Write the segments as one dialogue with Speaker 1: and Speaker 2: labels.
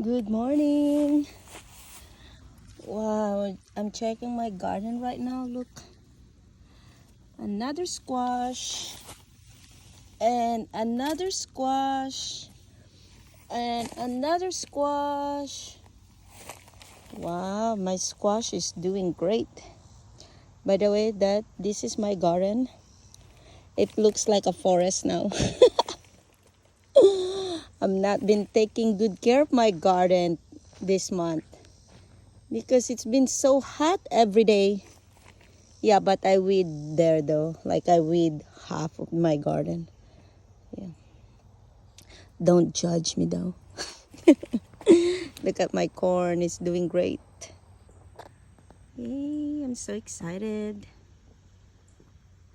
Speaker 1: Good morning. Wow, I'm checking my garden right now. Look, another squash and another squash and another squash. Wow, my squash is doing great. By the way, this is my garden. It looks like a forest now. I've not been taking good care of my garden this month because it's been so hot every day. Yeah, but I weed there though. Like I weed half of my garden. Yeah. Don't judge me though. Look at my corn. It's doing great. Yay, I'm so excited.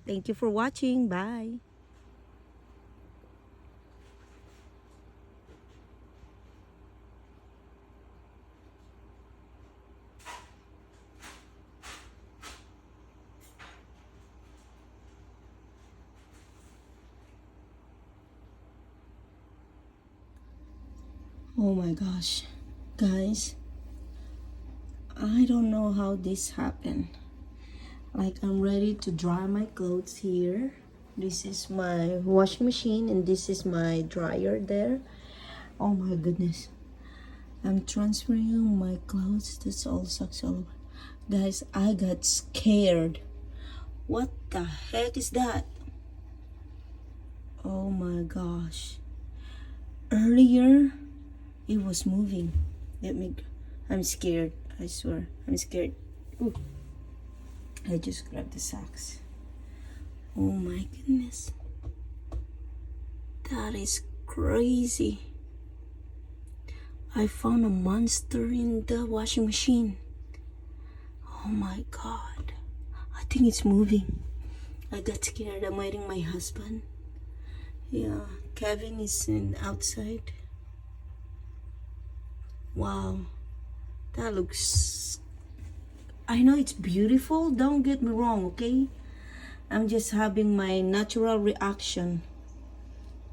Speaker 1: Thank you for watching. Bye. Oh my gosh. Guys, I don't know how this happened. Like I'm ready to dry my clothes here. This is my washing machine and this is my dryer there. Oh my goodness. I'm transferring my clothes. That's all sucks all over. Guys, I got scared. What the heck is that? Oh my gosh. Earlier, it was moving. I'm scared. I swear. I'm scared. Ooh. I just grabbed the socks. Oh my goodness. That is crazy. I found a monster in the washing machine. Oh my god. I think it's moving. I got scared. I'm waiting my husband. Yeah, Kevin is outside. Wow. That looks... I know it's beautiful. Don't get me wrong, okay? I'm just having my natural reaction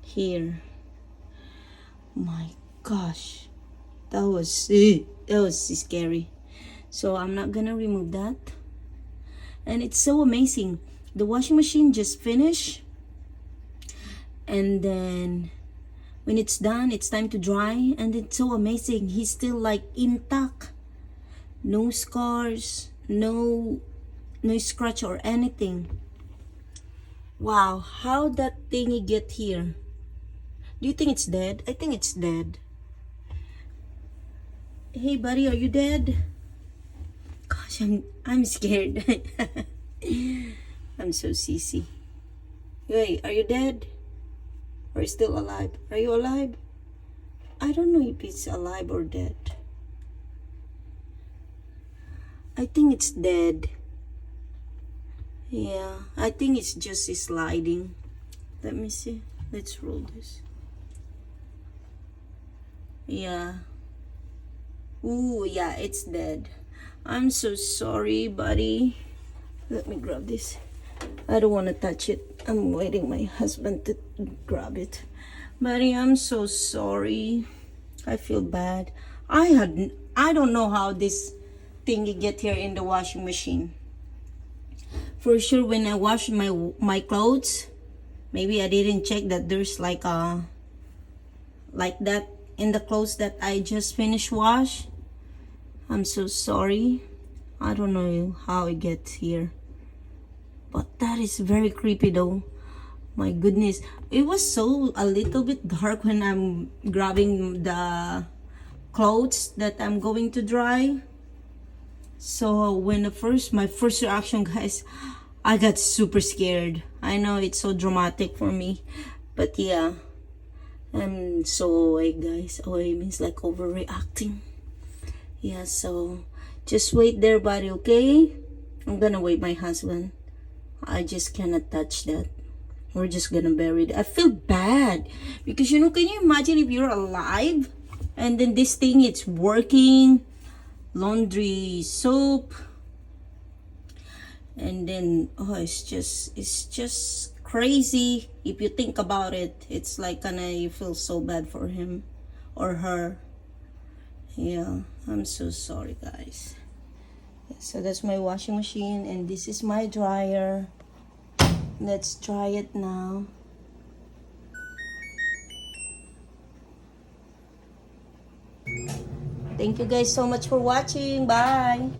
Speaker 1: here. My gosh. That was scary. So I'm not gonna remove that. And it's so amazing. The washing machine just finished. And then when it's done, it's time to dry. And it's so amazing. He's still like intact. No scars, no scratch or anything. Wow, how that thingy get here? Do you think it's dead? I think it's dead. Hey buddy, are you dead? Gosh, I'm scared. I'm so sissy. Hey, are you dead? Or still alive? Are you alive? I don't know if it's alive or dead. I think it's dead. Yeah, I think it's just sliding. Let me see. Let's roll this. Yeah. Ooh, yeah, it's dead. I'm so sorry, buddy. Let me grab this. I don't want to touch it. I'm waiting my husband to grab it. Buddy, I'm so sorry. I feel bad. I don't know how this thingy get here in the washing machine. For sure, when I wash my clothes, maybe I didn't check that there's like that in the clothes that I just finished wash. I'm so sorry. I don't know how it gets here. But that is very creepy though. My goodness. It was so a little bit dark when I'm grabbing the clothes that I'm going to dry. So when my first reaction, guys, I got super scared. I know it's so dramatic for me. But yeah. I'm so away, guys. Away means like overreacting. Yeah, so just wait there, buddy, okay? I'm gonna wait my husband. I just cannot touch that. We're just gonna bury it. I feel bad because can you imagine if you're alive and then this thing it's working, laundry soap, and then it's just crazy. If you think about it, it's like you feel so bad for him or her. Yeah, I'm so sorry, guys. So that's my washing machine, and this is my dryer. Let's dry it now. Thank you guys so much for watching. Bye.